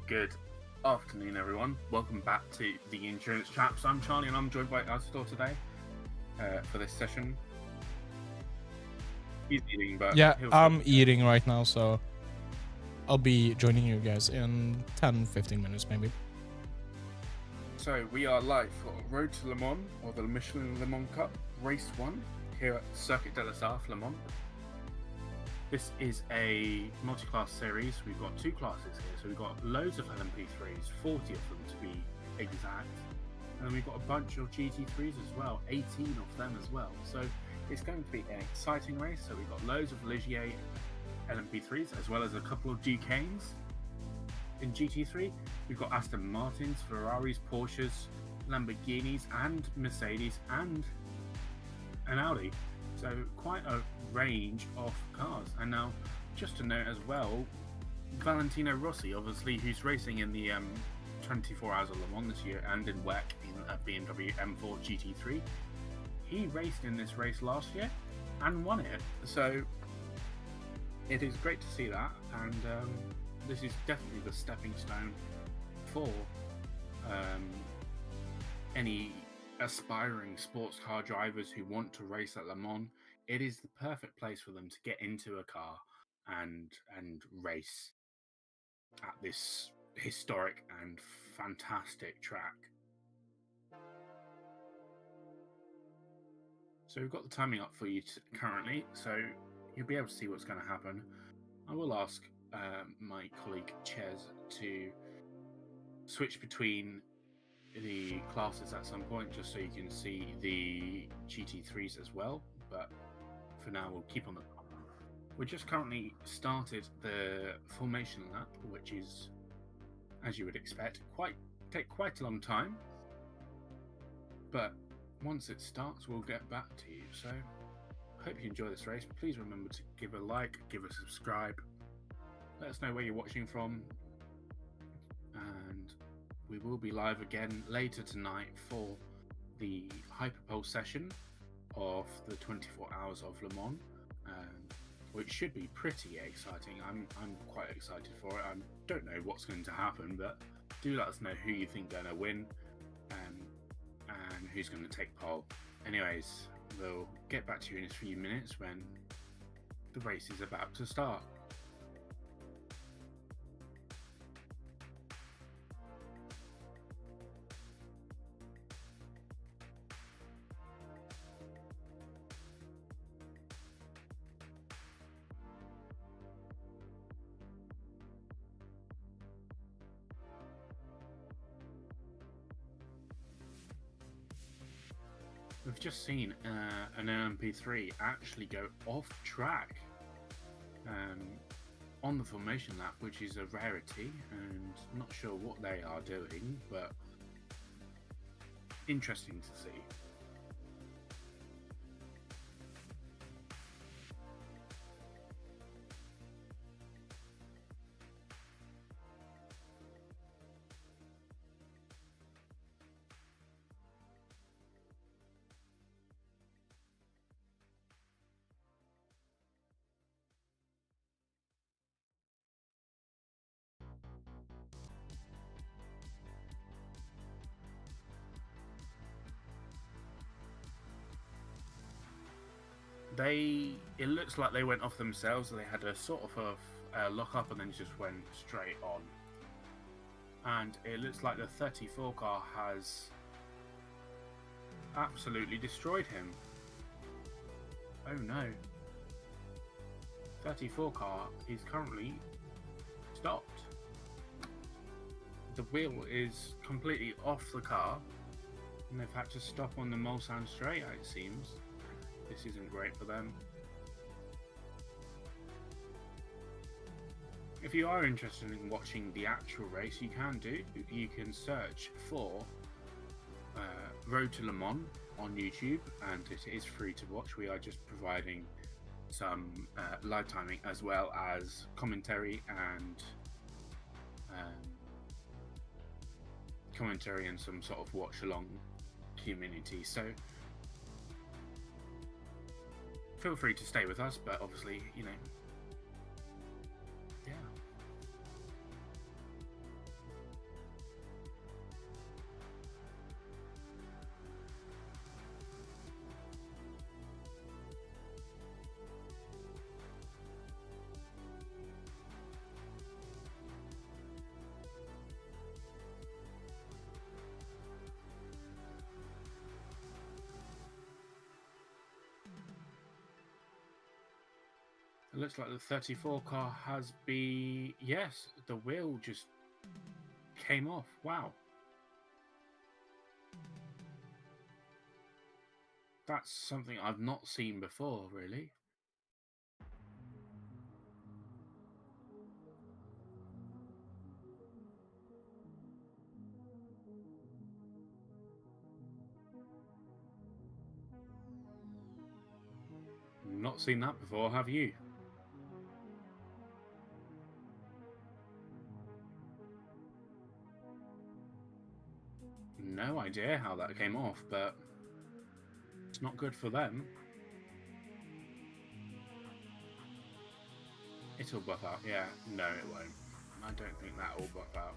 Good afternoon, everyone. Welcome back to the Insurance Chaps. I'm Charlie, and I'm joined by Isidor today for this session. He's eating, but yeah, I'm eating right now, so I'll be joining you guys in 10-15 minutes, maybe. So we are live for Road to Le Mans, or the Michelin Le Mans Cup, Race 1, here at Circuit de la Sarthe, Le Mans. This is a multi-class series. We've got two classes here, so we've got loads of LMP3s, 40 of them to be exact, and then we've got a bunch of GT3s as well, 18 of them as well. So it's going to be an exciting race. So we've got loads of Ligier LMP3s as well as a couple of Ducanes. In GT3, we've got Aston Martins, Ferraris, Porsches, Lamborghinis, and Mercedes, and an Audi. So quite a range of cars. And now, just to note as well, Valentino Rossi, obviously, who's racing in the 24 Hours of Le Mans this year and in WEC in a BMW M4 GT3, he raced in this race last year and won it. So it is great to see that, and this is definitely the stepping stone for any aspiring sports car drivers who want to race at Le Mans, it is the perfect place for them to get into a car and race at this historic and fantastic track. So we've got the timing up for you currently, so you'll be able to see what's going to happen. I will ask my colleague Ches to switch between the classes at some point, just so you can see the GT3s as well, but for now we'll keep on the... We just currently started the formation lap, which is, as you would expect, take quite a long time, but once it starts we'll get back to you. So hope you enjoy this race. Please remember to give a like, give a subscribe, let us know where you're watching from, and we will be live again later tonight for the Hyperpole session of the 24 Hours of Le Mans, which should be pretty exciting. I'm quite excited for it. I don't know what's going to happen, but do let us know who you think going to win and who's going to take pole. Anyways, we'll get back to you in a few minutes when the race is about to start. We've just seen an LMP3 actually go off track on the formation lap, which is a rarity, and not sure what they are doing, but interesting to see. It looks like they went off themselves. They had a sort of a lock up and then just went straight on. And it looks like the 34 car has absolutely destroyed him. Oh no. 34 car is currently stopped. The wheel is completely off the car and they've had to stop on the Mulsanne straight, it seems. This isn't great for them. If you are interested in watching the actual race, you can search for Road to Le Mans on YouTube, and it is free to watch. We are just providing some live timing as well as commentary and some sort of watch along community. So feel free to stay with us, but obviously, you know, yeah. It looks like the 34 car has been... Yes, the wheel just came off. Wow. That's something I've not seen before, really. Not seen that before, have you? No idea how that came off, but it's not good for them. It'll buff out. Yeah, no, it won't. I don't think that will buff out.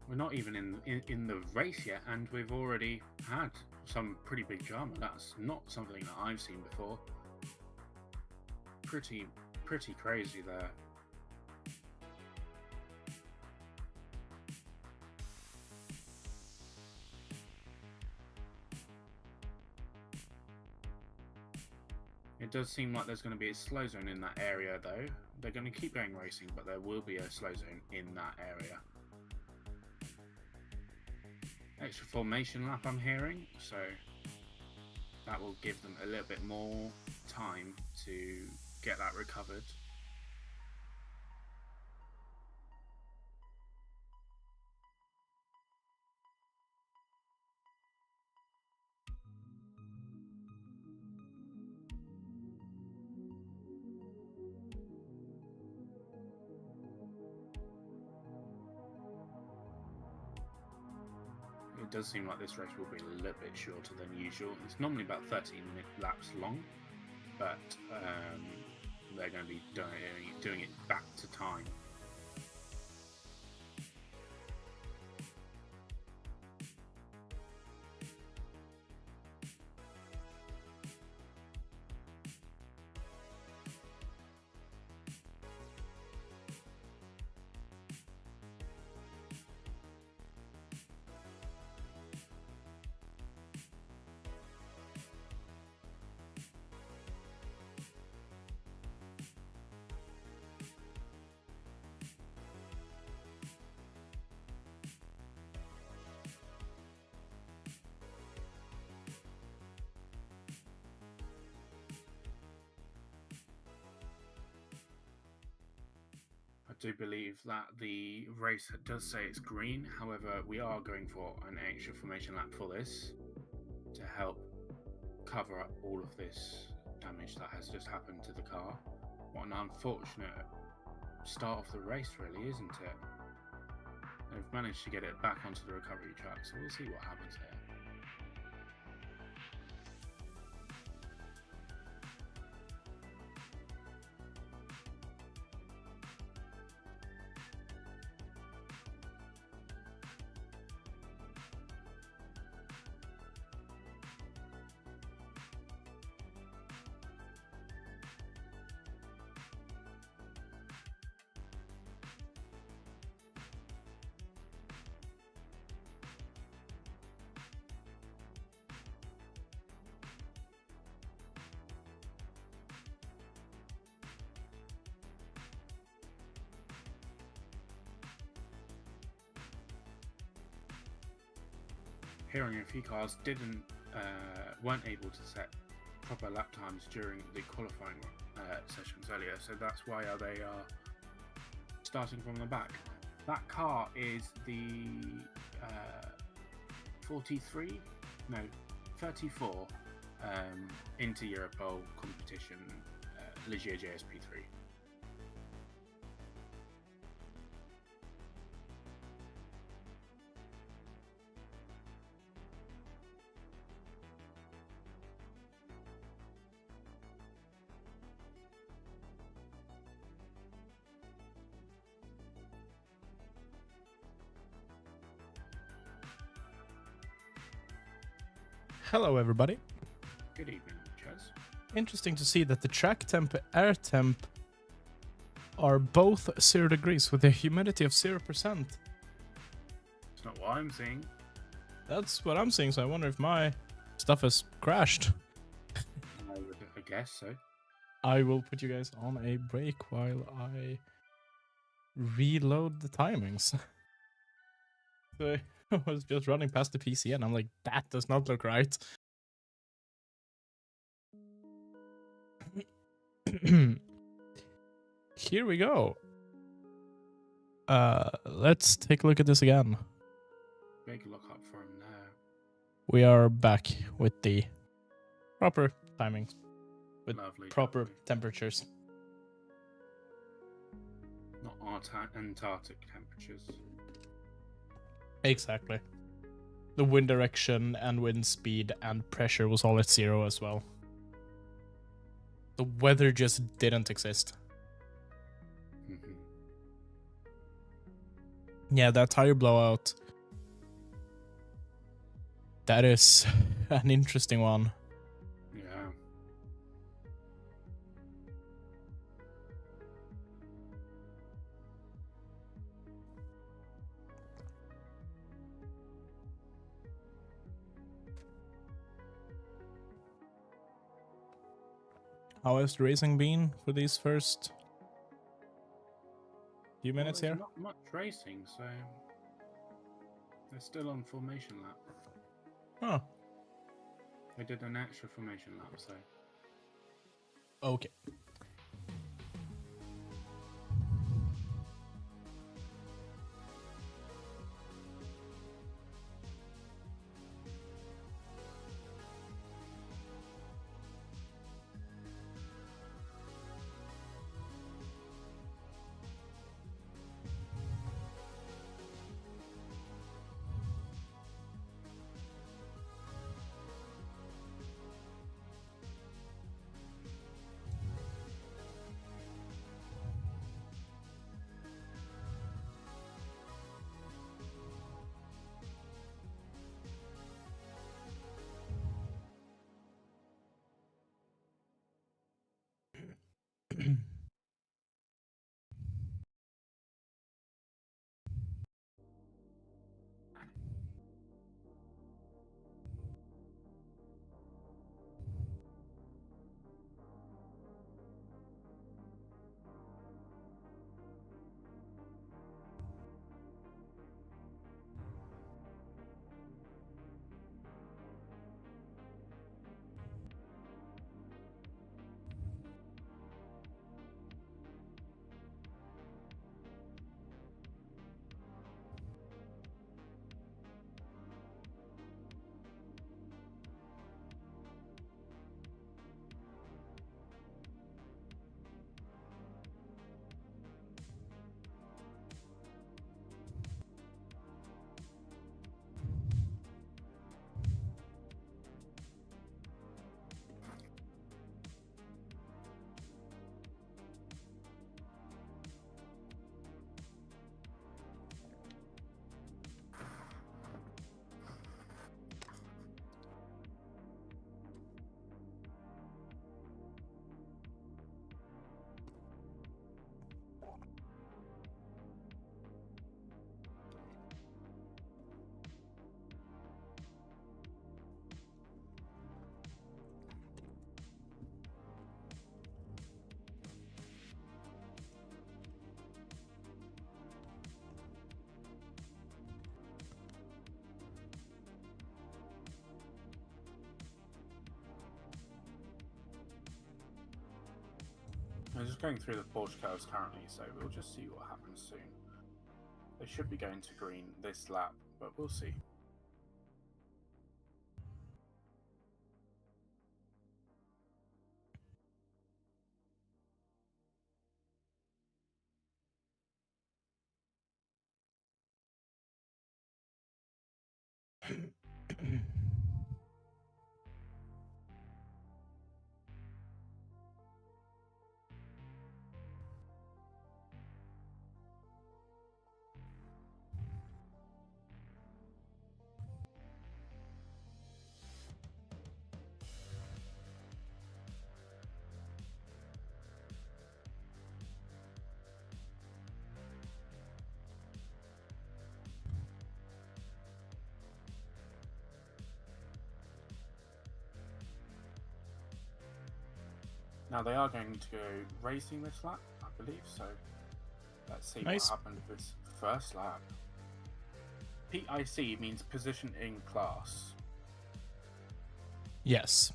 We're not even in the race yet, and we've already had some pretty big drama. That's not something that I've seen before. Pretty crazy there. It does seem like there's going to be a slow zone in that area, though. They're going to keep going racing, but there will be a slow zone in that area. Extra formation lap I'm hearing, so that will give them a little bit more time to get that recovered. It does seem like this race will be a little bit shorter than usual. It's normally about 13 laps long, but they're going to be doing it back to time. I do believe that the race does say it's green. However, we are going for an extra formation lap for this to help cover up all of this damage that has just happened to the car. What an unfortunate start of the race, really, isn't it? They've managed to get it back onto the recovery track, so we'll see what happens here. Hearing a few cars weren't able to set proper lap times during the qualifying sessions earlier, so that's why they are starting from the back. That car is the 34 into Europole competition Ligier JSP3. Hello, everybody. Good evening, Chaz. Interesting to see that the track temp and air temp are both 0 degrees with a humidity of 0%. It's not what I'm seeing. That's what I'm seeing, so I wonder if my stuff has crashed. I guess so. I will put you guys on a break while I reload the timings. So I was just running past the PC and I'm like, that does not look right. Here we go. Let's take a look at this again. Big look up for him now. We are back with the proper timings, with Lovely, proper lovely. temperatures. Not Antarctic temperatures. Exactly. The wind direction and wind speed and pressure was all at 0 as well. The weather just didn't exist. Yeah, that tire blowout. That is an interesting one. Yeah. How has the racing been for these first few Well, minutes there's here? not much racing, so they're still on formation lap. Oh, They did an extra formation lap, so okay. I'm just going through the Porsche curves currently, so we'll just see what happens soon. They should be going to green this lap, but we'll see. Now they are going to go racing this lap, I believe, so let's see Nice. what happened this first lap. PIC means position in class. Yes.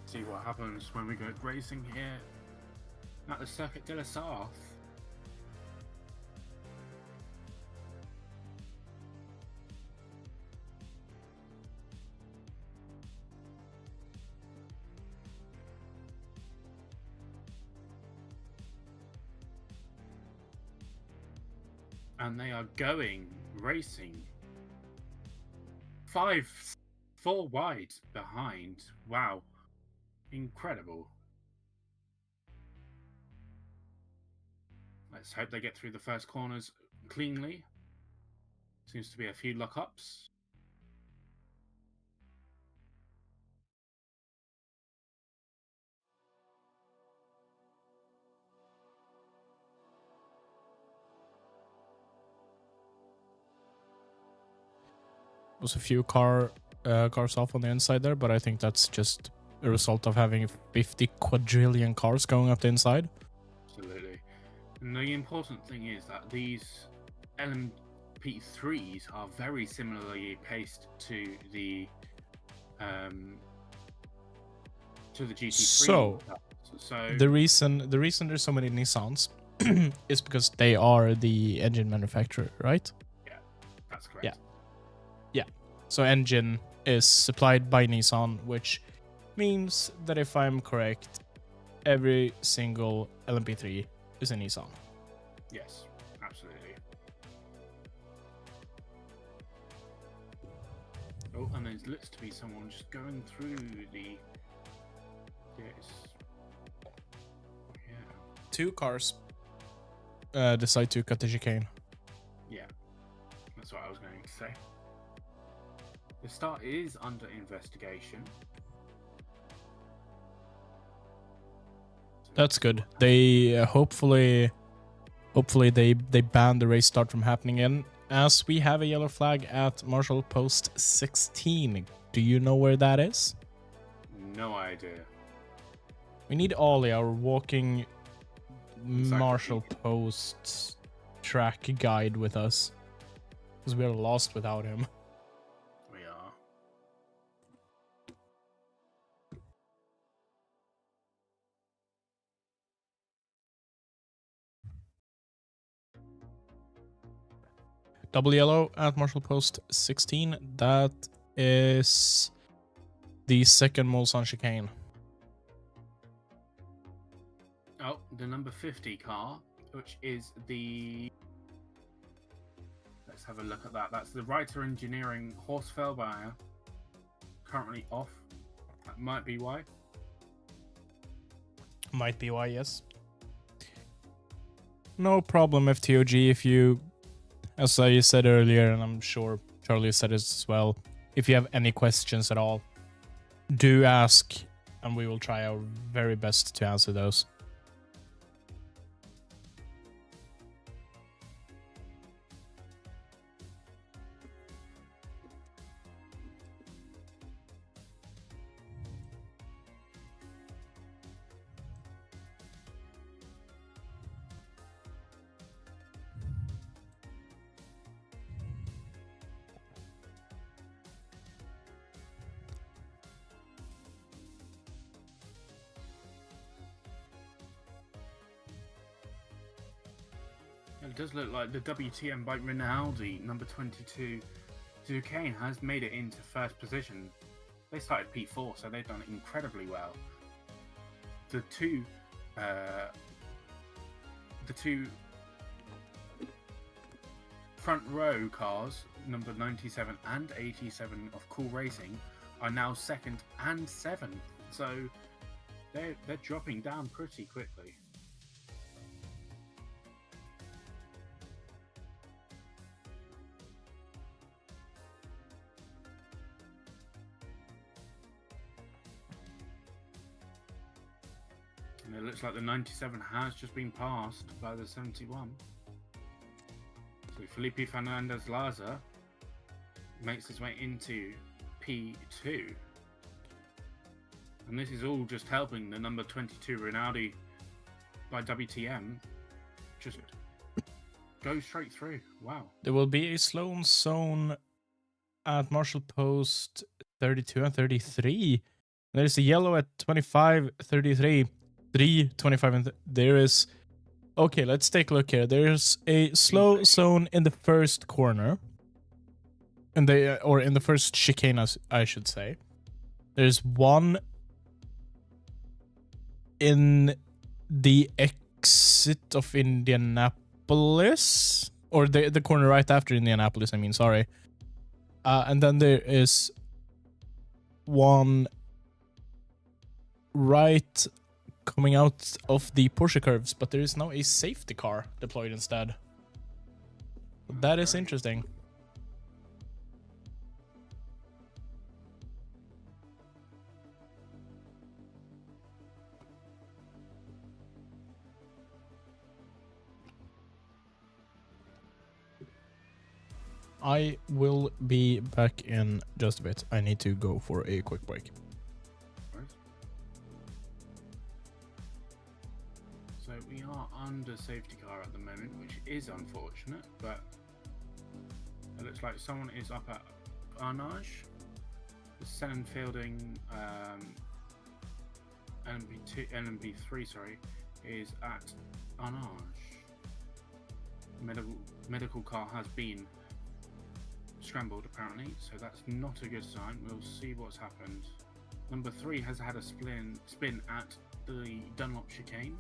See what happens when we go racing here at the Circuit de la Sarthe. And they are going racing 4 wide behind. Wow. Incredible. Let's hope they get through the first corners cleanly. Seems to be a few lockups. Was a few cars off on the inside there, but I think that's just a result of having 50 quadrillion cars going up the inside. Absolutely. And the important thing is that these LMP3s are very similarly paced to the GT3. So the reason there's so many Nissans is because they are the engine manufacturer, right? Yeah, that's correct. Yeah. So engine is supplied by Nissan, which means that if I'm correct, every single LMP3 is a Nissan. Yes, absolutely. Oh, and there looks to be someone just going through the... Yes. Yeah. 2 cars decide to cut the chicane. Yeah, that's what I was going to say. The start is under investigation. That's good. They hopefully they ban the race start from happening again, as we have a yellow flag at Marshall Post 16. Do you know where that is? No idea. We need Ollie, our walking Marshall Post track guide, with us, because we are lost without him. We are. Double yellow at Marshall Post 16. That is the second Mulsanne chicane. Oh, the number 50 car, which is the... Let's have a look at that. That's the Writer Engineering Horsfellmeyer. Currently off. That might be why. Might be why, yes. No problem, FTOG, if you, as I said earlier, and I'm sure Charlie said it as well, if you have any questions at all, do ask, and we will try our very best to answer those. It does look like the WTM bike Rinaldi number 22 Duquesne has made it into first position. They started P4, so they've done incredibly well. The two front row cars, number 97 and 87 of Cool Racing, are now 2nd and 7th. So they're dropping down pretty quickly. And it looks like the 97 has just been passed by the 71. So Felipe Fernandez Laza makes his way into P2. And this is all just helping the number 22 Rinaldi by WTM just go straight through. Wow. There will be a slow zone at Marshall Post 32 and 33. There's a yellow at 25, 33, 3, 25, and there is... Okay, let's take a look here. There's a slow zone in the first corner. In the or in the first chicane, I should say. There's one in the exit of Indianapolis. or the corner right after Indianapolis, I mean, sorry. And then there is one right coming out of the Porsche curves, but there is now a safety car deployed instead. That is interesting. I will be back in just a bit. I need to go for a quick break. So we are under safety car at the moment, which is unfortunate, but it looks like someone is up at Arnage. The Senn Fielding LMP3, sorry, is at Arnage. Medical car has been scrambled apparently, so that's not a good sign. We'll see what's happened. Number 3 has had a spin at the Dunlop chicane.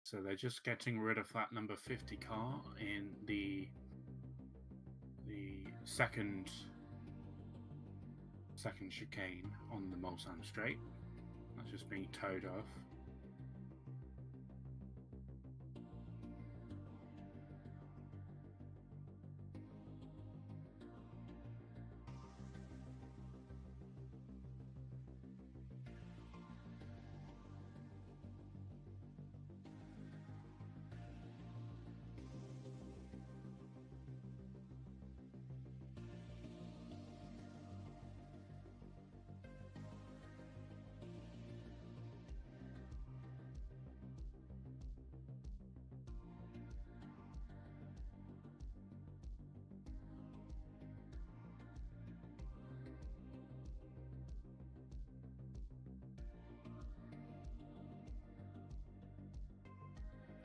So they're just getting rid of that number 50 car in the second chicane on the Mulsanne Straight. That's just being towed off.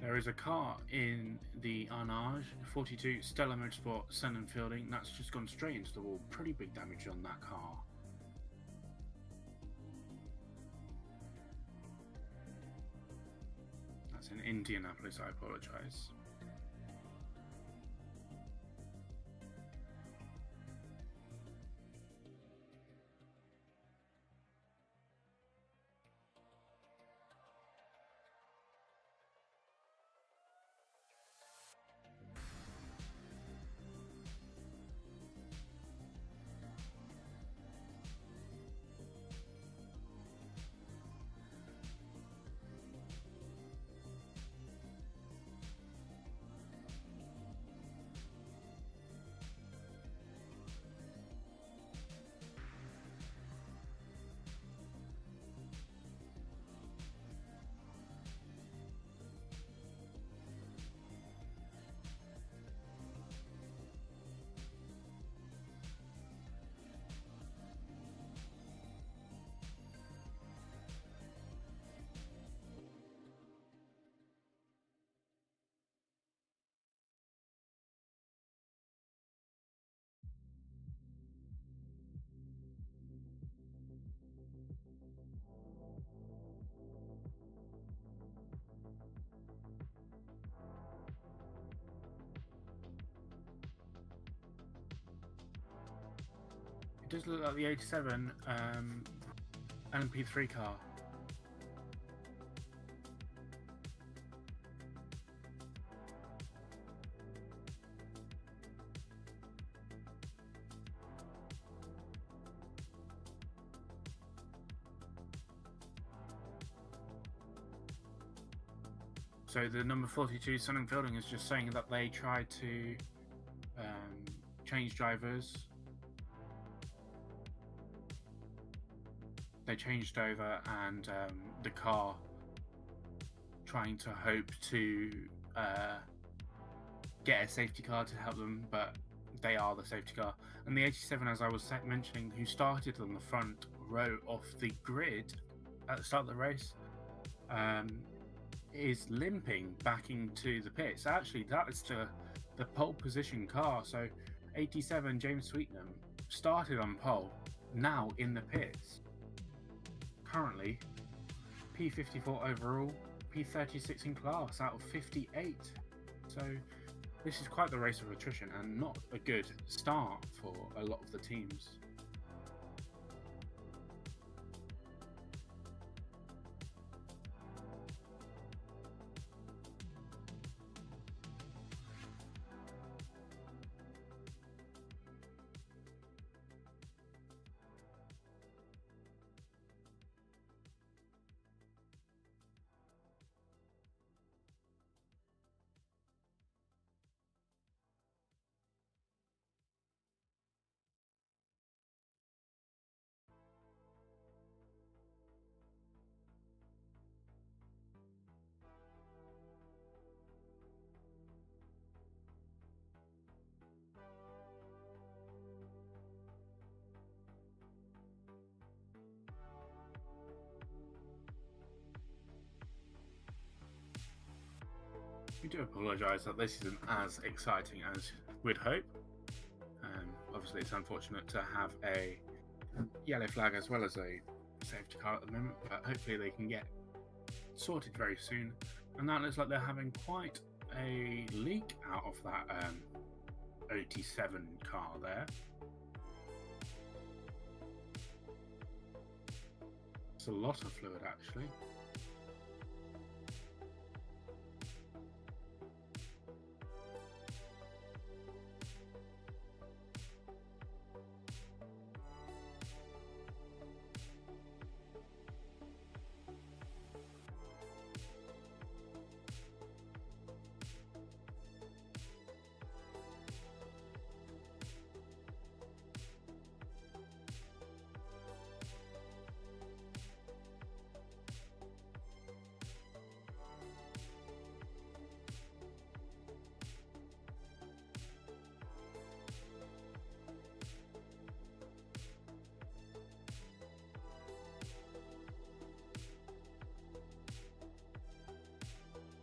There is a car in the Arnage 42 Stella Motorsport Senn Fielding that's just gone straight into the wall. Pretty big damage on that car. That's in Indianapolis, I apologize. It does look like the 87 LMP3 car. So the number 42 Senn Fielding is just saying that they tried to change drivers. They changed over, and the car trying to hope to get a safety car to help them, but they are the safety car. And the 87, as I was mentioning, who started on the front row of the grid at the start of the race, is limping back into the pits. Actually, that is the pole position car. So 87 James Sweetnam started on pole, now in the pits. Currently P54 overall, P36 in class out of 58. So this is quite the race of attrition and not a good start for a lot of the teams. We do apologise that this isn't as exciting as we'd hope. Obviously, it's unfortunate to have a yellow flag as well as a safety car at the moment, but hopefully they can get sorted very soon. And that looks like they're having quite a leak out of that 87 car there. It's a lot of fluid, actually.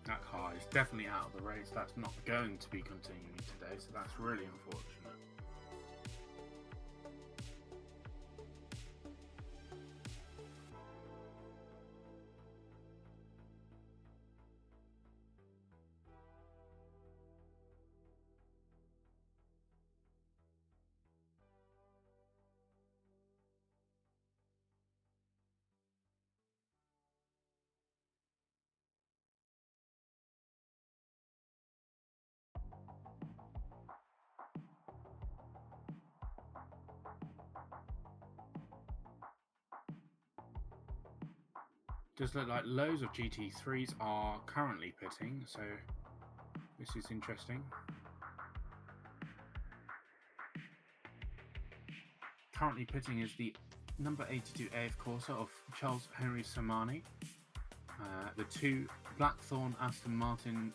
That car is definitely out of the race. That's not going to be continuing today, so that's really unfortunate. Does look like loads of GT3s are currently pitting, so this is interesting. Currently pitting is the number 82 AF Corsa of Charles Henry Samani. The two Blackthorn Aston Martin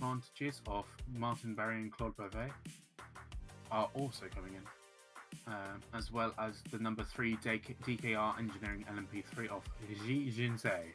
Vantages of Martin Barry and Claude Beauvais are also coming in. As well as the number 3 DKR Engineering LMP3 of Ji Jinsei.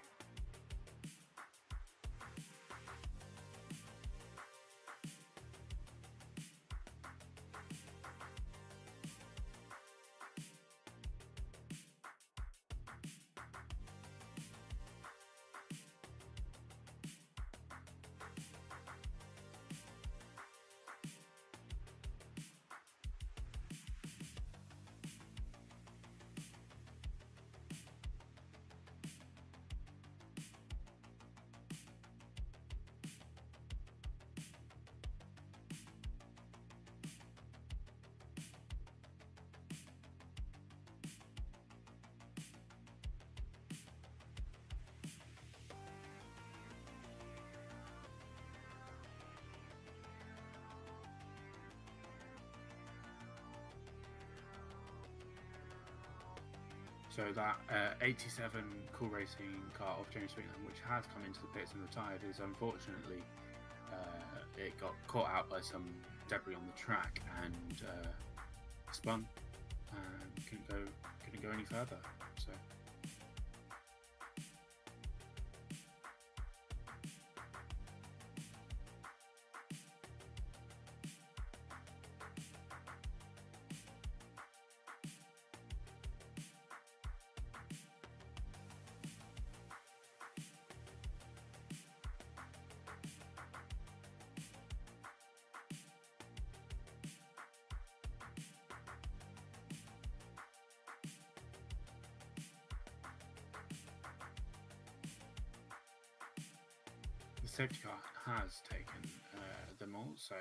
So that 87 Cool Racing car of James Sweetnam, which has come into the pits and retired, is unfortunately it got caught out by some debris on the track and spun and couldn't go any further. So. The safety car has taken them all, so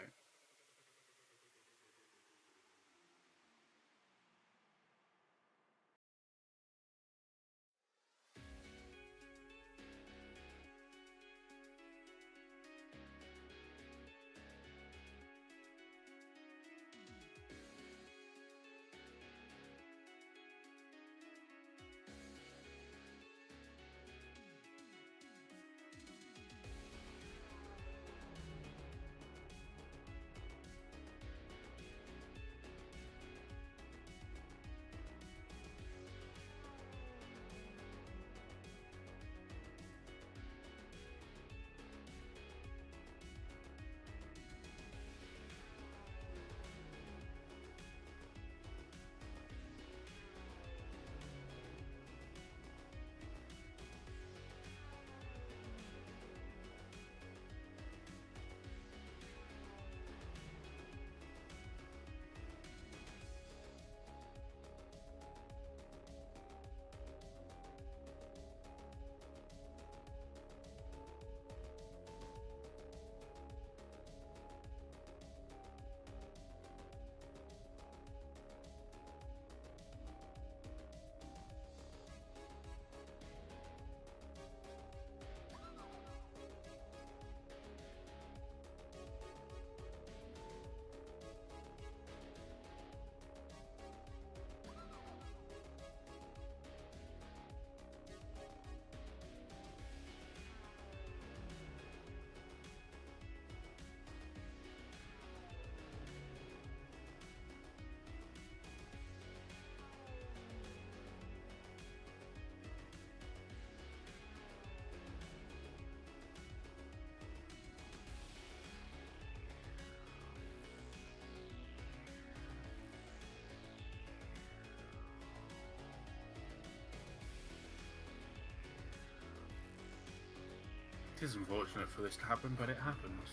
it is unfortunate for this to happen, but it happens.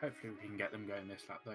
Hopefully we can get them going this lap though.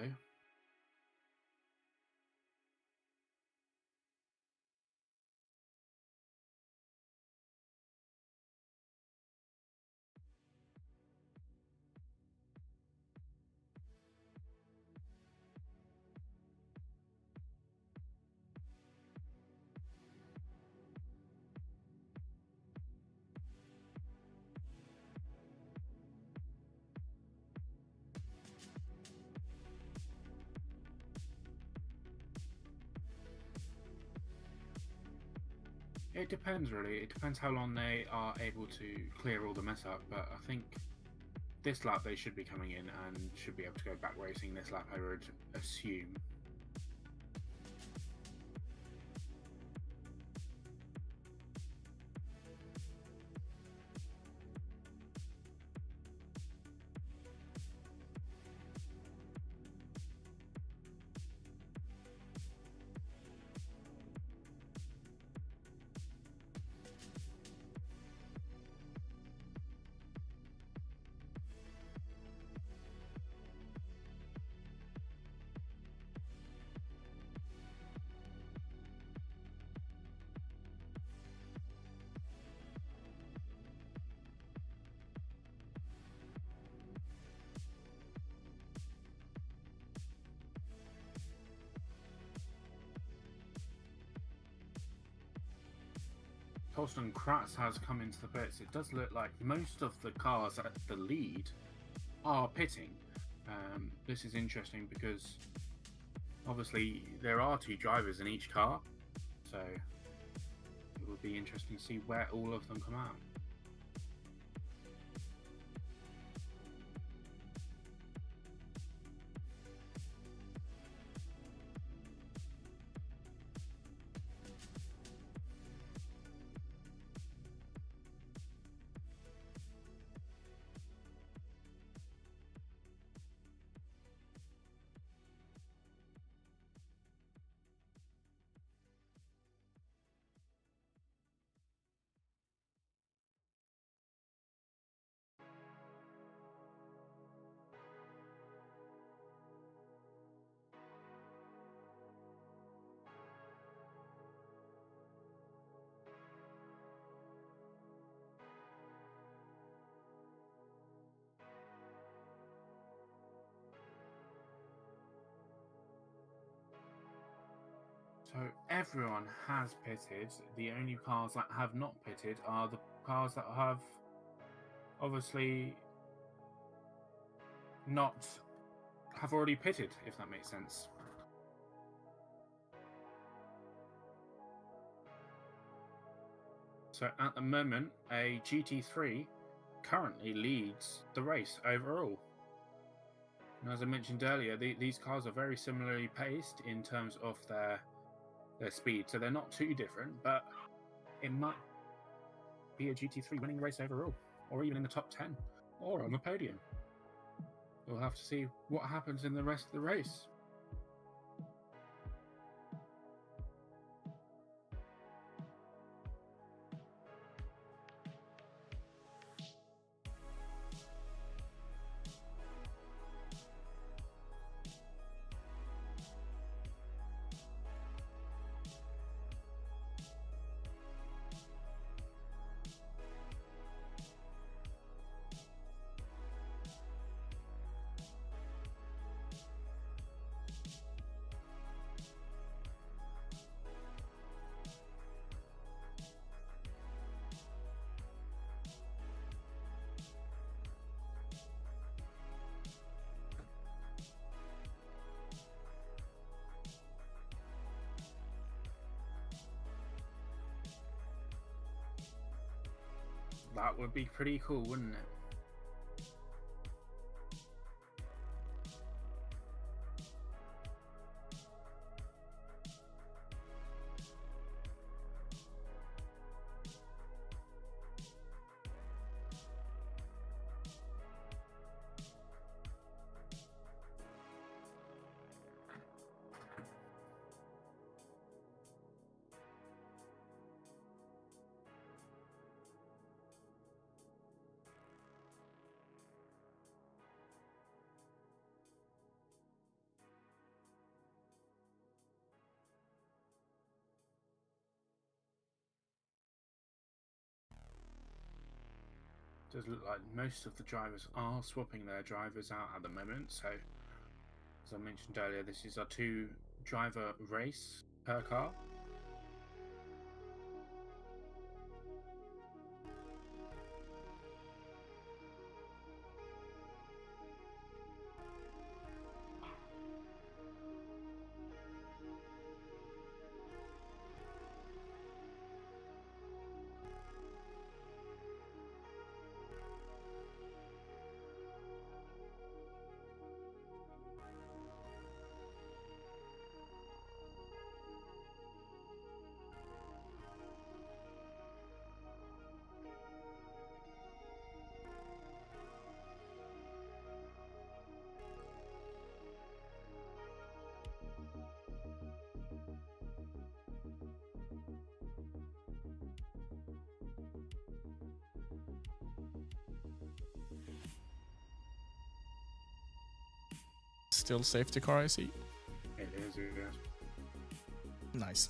It depends really, it depends how long they are able to clear all the mess up, but I think this lap they should be coming in and should be able to go back racing this lap, I would assume. Aston Kratz has come into the pits. It does look like most of the cars at the lead are pitting. This is interesting because obviously there are two drivers in each car, so it would be interesting to see where all of them come out. So everyone has pitted. The only cars that have not pitted are the cars that have obviously not have already pitted, if that makes sense. So at the moment, a GT3 currently leads the race overall. And as I mentioned earlier, these cars are very similarly paced in terms of their speed, so they're not too different, but it might be a GT3 winning the race overall, or even in the top 10, or on the podium. We'll have to see what happens in the rest of the race. That would be pretty cool, wouldn't it? Does look like most of the drivers are swapping their drivers out at the moment. So, as I mentioned earlier, this is a 2-driver race per car. Still safety car, I see. It is, yes. Nice.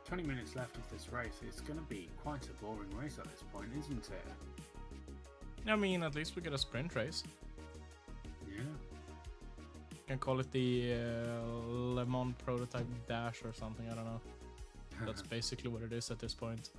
20 minutes left of this race. It's going to be quite a boring race at this point, isn't it? I mean, at least we get a sprint race. Yeah. You can call it the Le Mans Prototype Dash or something, I don't know. That's basically what it is at this point.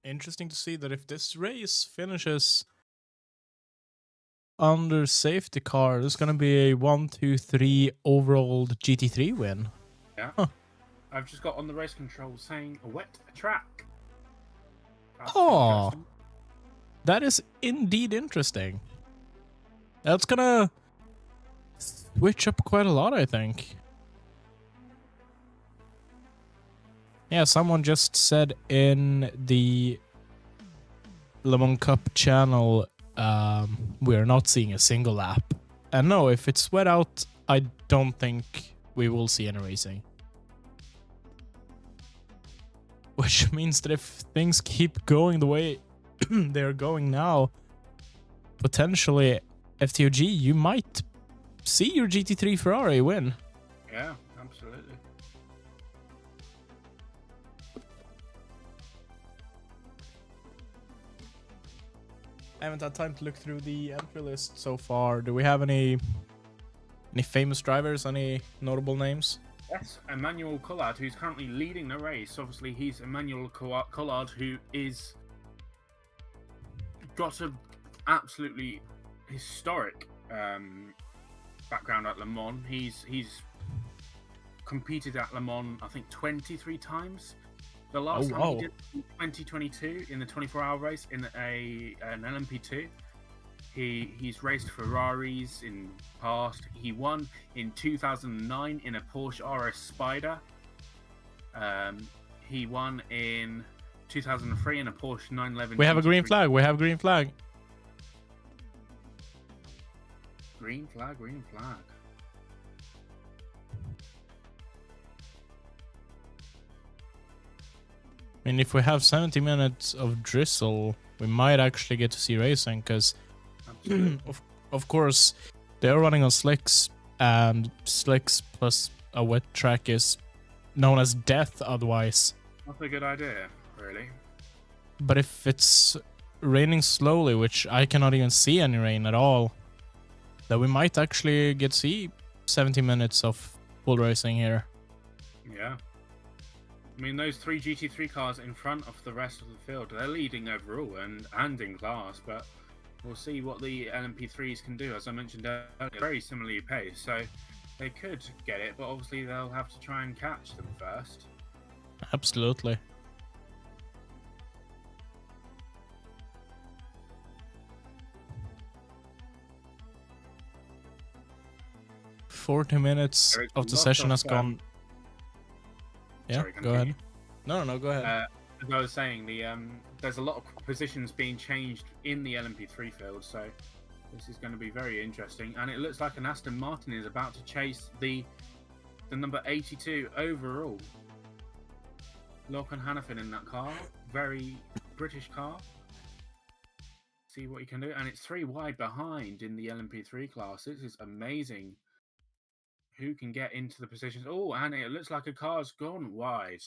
Interesting to see that if this race finishes under safety car, there's gonna be a 1, 2, 3 overall GT3 win. Yeah. Huh. I've just got on the race control saying a wet track. That's Oh, interesting. that is indeed interesting. That's gonna switch up quite a lot, I think. Yeah, someone just said in the Le Mans Cup channel, we're not seeing a single lap. And no, if it's wet out, I don't think we will see any racing. Which means that if things keep going the way they're going now, potentially FTOG, you might see your GT3 Ferrari win. Yeah, absolutely. I haven't had time to look through the entry list so far. Do we have any famous drivers? Any notable names? Yes, Emmanuel Collard, who's currently leading the race. Obviously, he's Emmanuel Collard, who is got a absolutely historic background at Le Mans. He's competed at Le Mans, I think, 23 times. The last time he did in 2022 in the 24-hour race in an LMP2. He's raced Ferraris in past. He won in 2009 in a Porsche RS Spider. He won in 2003 in a Porsche 911. We have a green flag. We have a green flag. Green flag, green flag. I mean, if we have 70 minutes of drizzle, we might actually get to see racing, because of course they're running on slicks, and slicks plus a wet track is known as death otherwise. That's a good idea, really. But if it's raining slowly, which I cannot even see any rain at all, then we might actually get to see 70 minutes of full racing here. Yeah. I mean, those 3 GT3 cars in front of the rest of the field, they're leading overall and in class, but we'll see what the LMP3s can do. As I mentioned earlier, very similarly paced, so they could get it, but obviously they'll have to try and catch them first. Absolutely. .40 minutes of the session has gone. Yeah, Sorry, go ahead. No, go ahead. As I was saying, there's a lot of positions being changed in the LMP3 field, so this is going to be very interesting. And it looks like an Aston Martin is about to chase the number 82 overall. Lorcan Hannafin in that car, very British car. See what he can do, and it's 3 wide behind in the LMP3 class. This is amazing. Who can get into the positions? Oh, and it looks like a car's gone wide.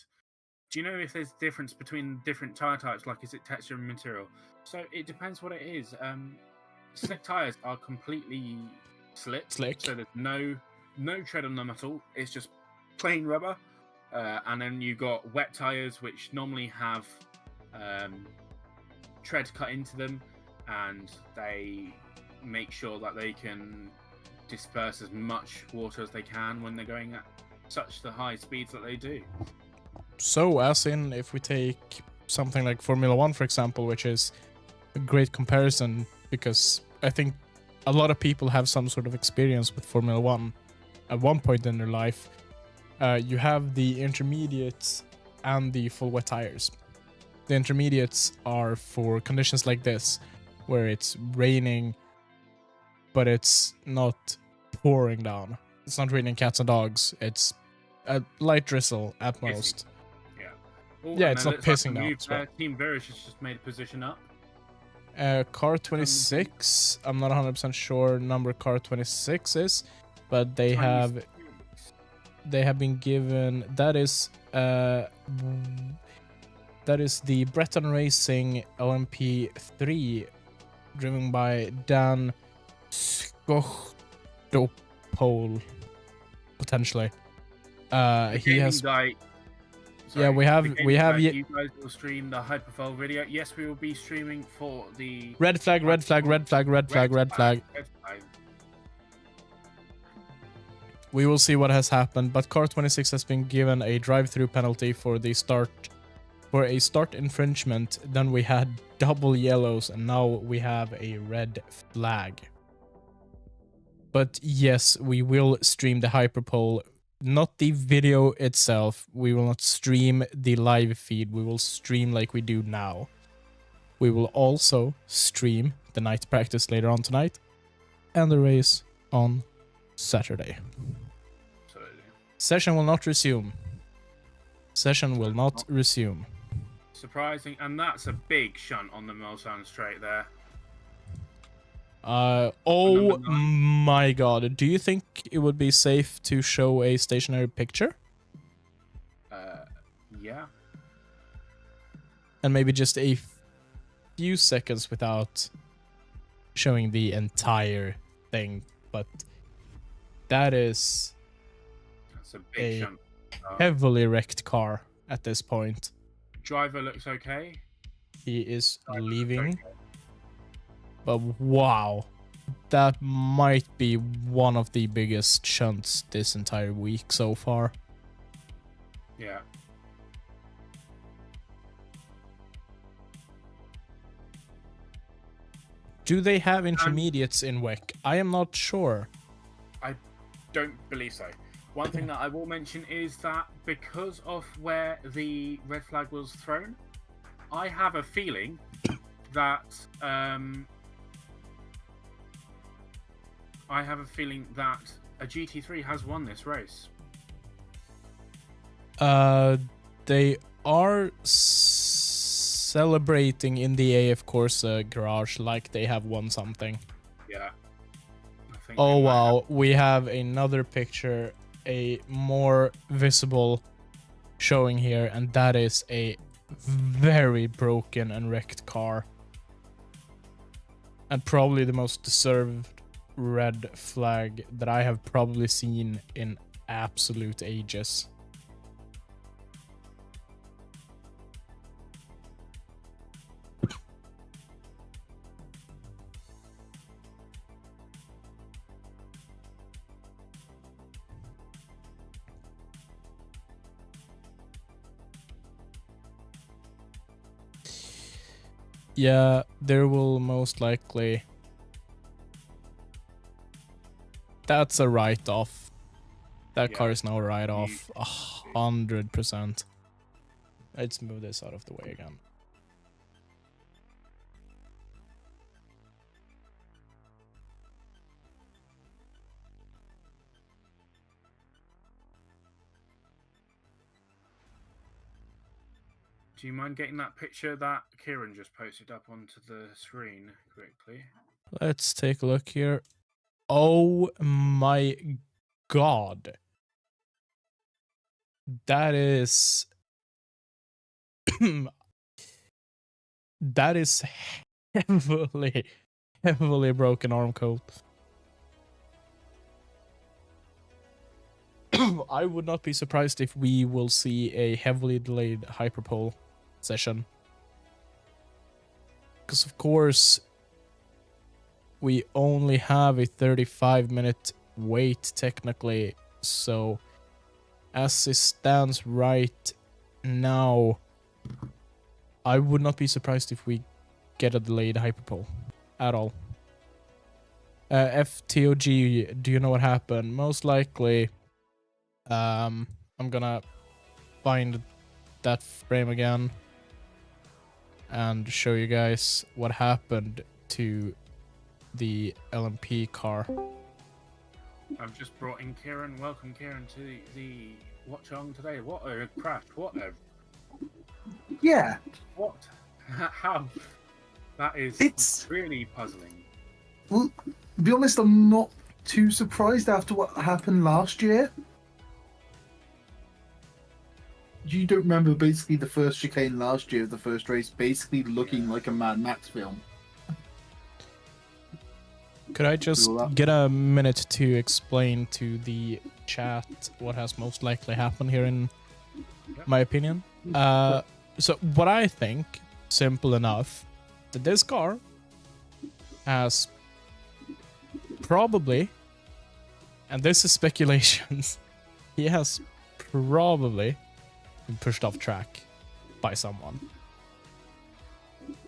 Do you know if there's difference between different tyre types? Like, is it texture and material? So it depends what it is. Slick tyres are completely slick. So there's no tread on them at all. It's just plain rubber. And then you've got wet tyres, which normally have tread cut into them, and they make sure that they can disperse as much water as they can when they're going at such the high speeds that they do. So, as in, if we take something like Formula 1, for example, which is a great comparison, because I think a lot of people have some sort of experience with Formula 1 at one point in their life. You have the intermediates and the full wet tires. The intermediates are for conditions like this, where it's raining, but it's not pouring down. It's not raining cats and dogs. It's a light drizzle at most. Yeah. Oh, Yeah, and it's it not looks like pissing a down move as well. there. Team Virish has just made a position up. Car 26, I'm not 100% sure number car 26 is, but they have 26. been given, that is the Breton Racing LMP3 driven by Dan Skochtopol, potentially. The He gaming has guy. Yeah, we the have gaming guy, you guys will stream the Hyperpole video. Yes, we will be streaming for the red flag. red flag. We will see what has happened, but car 26 has been given a drive-through penalty for a start infringement. Then we had double yellows, and now we have a red flag. But yes, we will stream the Hyperpole, not the video itself. We will not stream the live feed. We will stream like we do now. We will also stream the night practice later on tonight and the race on Saturday. Absolutely. Session will not resume. Surprising, and that's a big shunt on the Mustang straight there. Oh my god. Do you think it would be safe to show a stationary picture? Yeah. And maybe just a few seconds without showing the entire thing, but that's a big shunt. Heavily wrecked car at this point. Driver looks okay. He is leaving. But wow, that might be one of the biggest shunts this entire week so far. Yeah. Do they have intermediates in WEC? I am not sure. I don't believe so. One thing that I will mention is that because of where the red flag was thrown, I have a feeling that a GT3 has won this race. They are celebrating in the AF Corsa garage like they have won something. Yeah. Oh wow, we have another picture, a more visible showing here, and that is a very broken and wrecked car. And probably the most deserved red flag that I have probably seen in absolute ages. Yeah, there will most likely... That's a write-off. That car is now a write-off. 100%. Let's move this out of the way again. Do you mind getting that picture that Kieran just posted up onto the screen quickly? Let's take a look here. Oh my god. That is... that is heavily broken arm coat. I would not be surprised if we will see a heavily delayed Hyperpole session. Because of course, we only have a 35-minute wait technically, so as it stands right now, I would not be surprised if we get a delayed Hyperpole at all. FTOG, do you know what happened? Most likely, I'm gonna find that frame again and show you guys what happened to the LMP car. I've just brought in Kieran. Welcome, Kieran, to the watch along today. What a crash! What a Yeah. What? How? That is It's- really puzzling. Well, to be honest, I'm not too surprised after what happened last year. You don't remember basically the first chicane last year, the first race, basically looking like a Mad Max film. Could I just All that. get a minute to explain to the chat what has most likely happened here, in my opinion? So what I think, simple enough, that this car has probably, and this is speculations, he has probably been pushed off track by someone,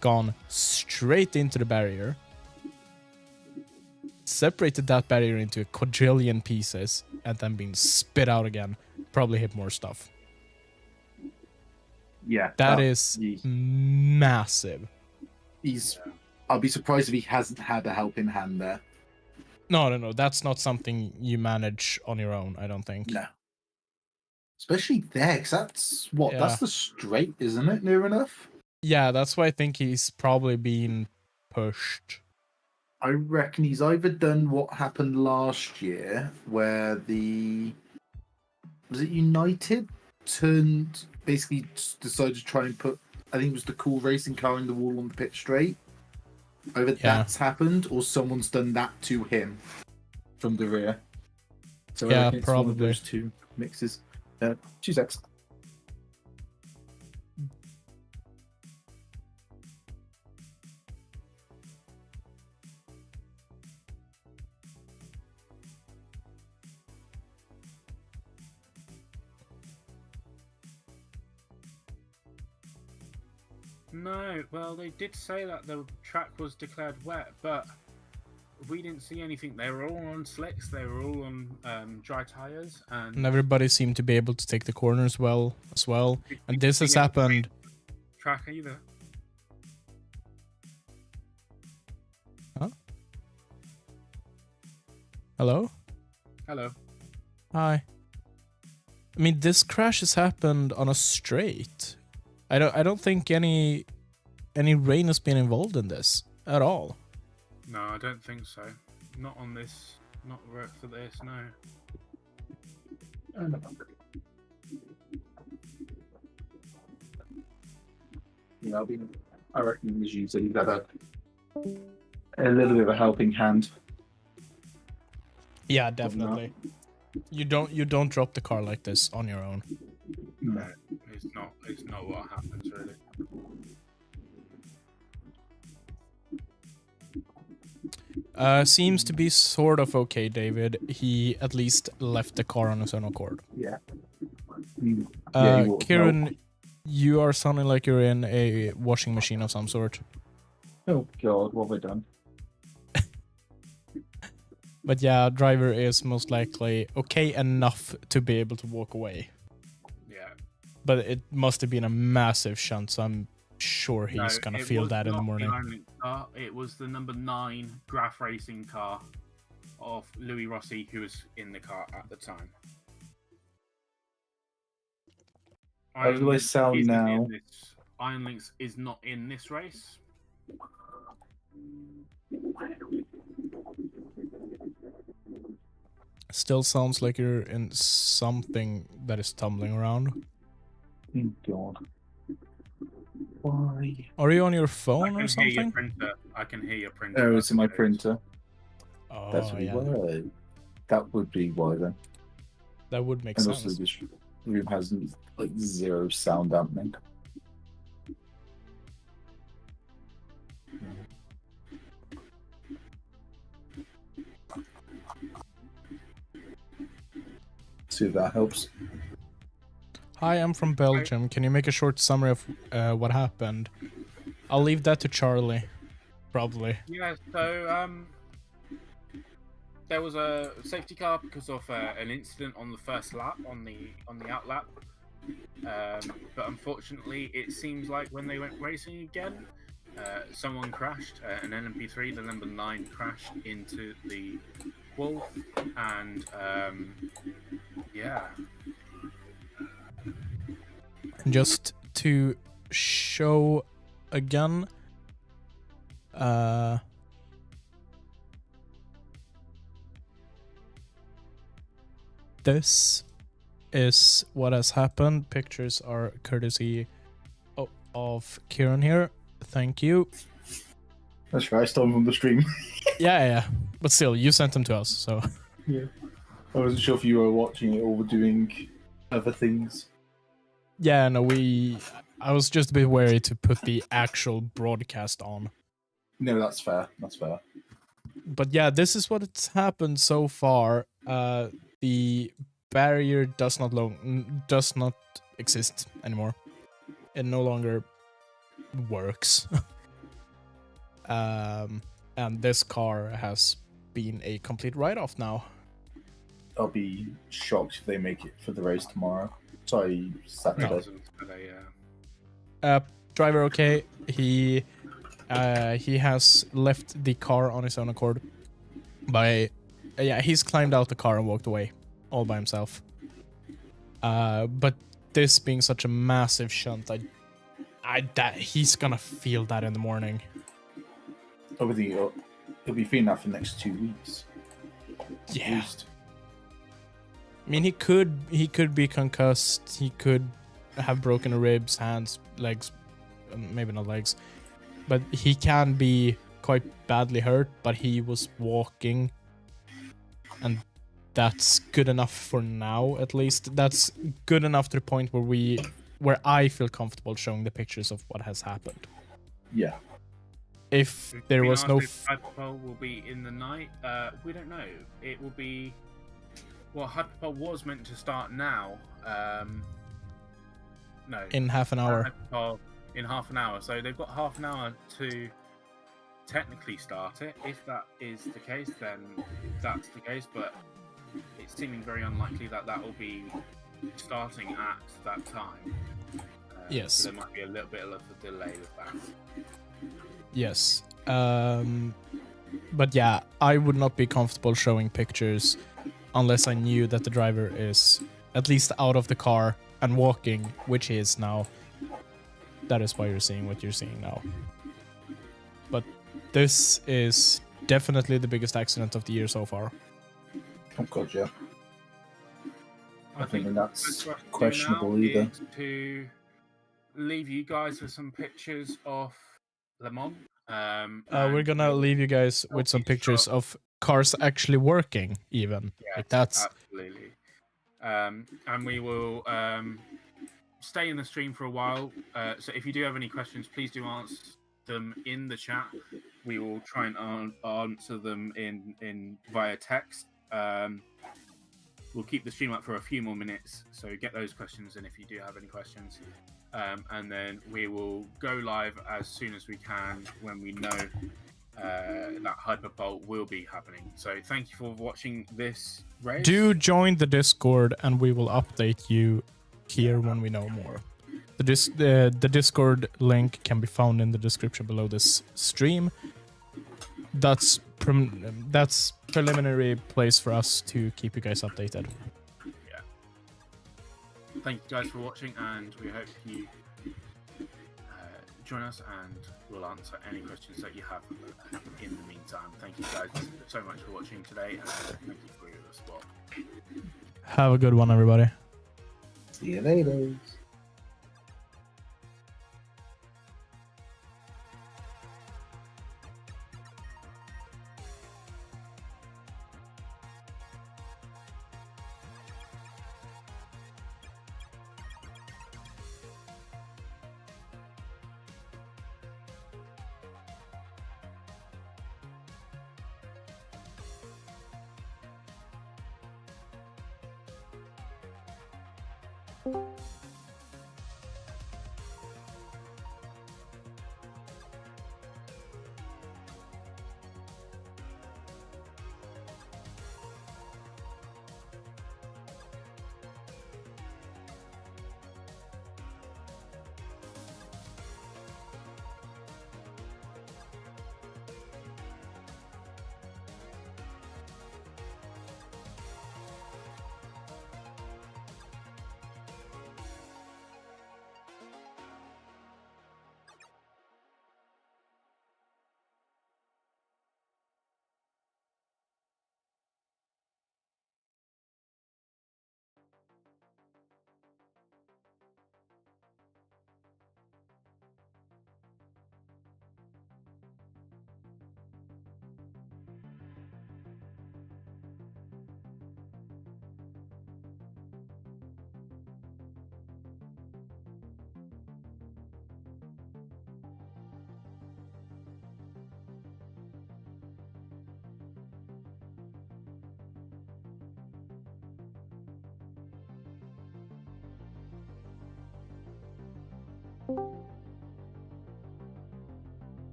gone straight into the barrier, separated that barrier into a quadrillion pieces, and then been spit out again, probably hit more stuff. Yeah. That is massive. I'll be surprised if he hasn't had a helping hand there. No, that's not something you manage on your own, I don't think. No. Especially there, because that's what? Yeah. That's the straight, isn't it? Near enough? Yeah, that's why I think he's probably been pushed. I reckon he's either done what happened last year, where was it United basically decided to try and put, I think it was the cool racing car in the wall on the pit straight. Either that's happened, or someone's done that to him from the rear. So I Yeah, reckon it's one of probably. those two mixes. 2 secs. No, well, they did say that the track was declared wet, but we didn't see anything. They were all on slicks, they were all on dry tires, And everybody seemed to be able to take the corners well as well. And this has happened. Track either. Huh? Hello? Hello. Hi. I mean, this crash has happened on a straight. I don't think any rain has been involved in this at all. No, I don't think so. Not on this. Not right for this. No. Yeah, I reckon as you said, you've got a little bit of a helping hand. Yeah, definitely. You don't drop the car like this on your own. No, it's not what happens really. Seems to be sort of okay, David. He at least left the car on his own accord. Yeah. Kieran, you are sounding like you're in a washing machine of some sort. Oh God, what have I done? But yeah, driver is most likely okay enough to be able to walk away. Yeah. But it must have been a massive shunt, so I'm sure he's gonna feel that in the morning. It was the number 9 Graf racing car of Louis Rossi, who was in the car at the time. How do I sound now? Iron Lynx is not in this race. Still sounds like you're in something that is tumbling around. Oh God. Why? Are you on your phone or something? I can hear your printer. Oh, it's in my printer. Oh, That's yeah. why. That would be why then. That would make And sense. also this room has like 0 sound dampening. See if that helps. Hi, I'm from Belgium. Can you make a short summary of what happened? I'll leave that to Charlie, probably. Yeah, so there was a safety car because of an incident on the first lap, on the out lap. But unfortunately, it seems like when they went racing again, someone crashed. An LMP3, the number 9, crashed into the wall, and yeah. And just to show again. This is what has happened. Pictures are courtesy of Kieran here. Thank you. That's right, I stole them from the stream. Yeah. But still, you sent them to us, so. Yeah. I wasn't sure if you were watching it or were doing other things. Yeah, no, I was just a bit wary to put the actual broadcast on. No, that's fair. That's fair. But yeah, this is what has happened so far. The barrier does not exist anymore. It no longer works. And this car has been a complete write-off now. I'll be shocked if they make it for the race tomorrow. Sorry, Saturday. Driver okay. He has left the car on his own accord. He's climbed out the car and walked away all by himself. But this being such a massive shunt, he's gonna feel that in the morning. Obviously, he'll be feeling that for the next 2 weeks. Yeah. I mean, he could be concussed. He could have broken ribs, hands, legs, maybe not legs, but he can be quite badly hurt. But he was walking, and that's good enough for now. At least that's good enough to the point where I feel comfortable showing the pictures of what has happened. Yeah. If there was no Hyperpole will be in the night, we don't know. It will be. Well, Hyperpole was meant to start now. No. In half an hour. Hyperpole in half an hour. So they've got half an hour to technically start it. If that is the case, then that's the case. But it's seeming very unlikely that will be starting at that time. Yes. So there might be a little bit of a delay with that. Yes. But yeah, I would not be comfortable showing pictures unless I knew that the driver is at least out of the car and walking, which he is now. That is why you're seeing what you're seeing now. But this is definitely the biggest accident of the year so far. Oh god, yeah. I think that's what we're questionable doing now either. is to leave you guys with some pictures of Le Mans. We're gonna leave you guys with some pictures of cars actually working, even. Yes, like that's absolutely. And we will stay in the stream for a while. So if you do have any questions, please do answer them in the chat. We will try and answer them in via text. We'll keep the stream up for a few more minutes, so get those questions in if you do have any questions. And then we will go live as soon as we can when we know that Hyperpole will be happening. So thank you for watching this race. Do join the Discord and we will update you here when we know more. The Discord link can be found in the description below this stream. That's preliminary place for us to keep you guys updated. Yeah. Thank you guys for watching, and we hope you join us, and we'll answer any questions that you have in the meantime. Thank you guys so much for watching today, and thank you for your support. Have a good one, everybody. See you later.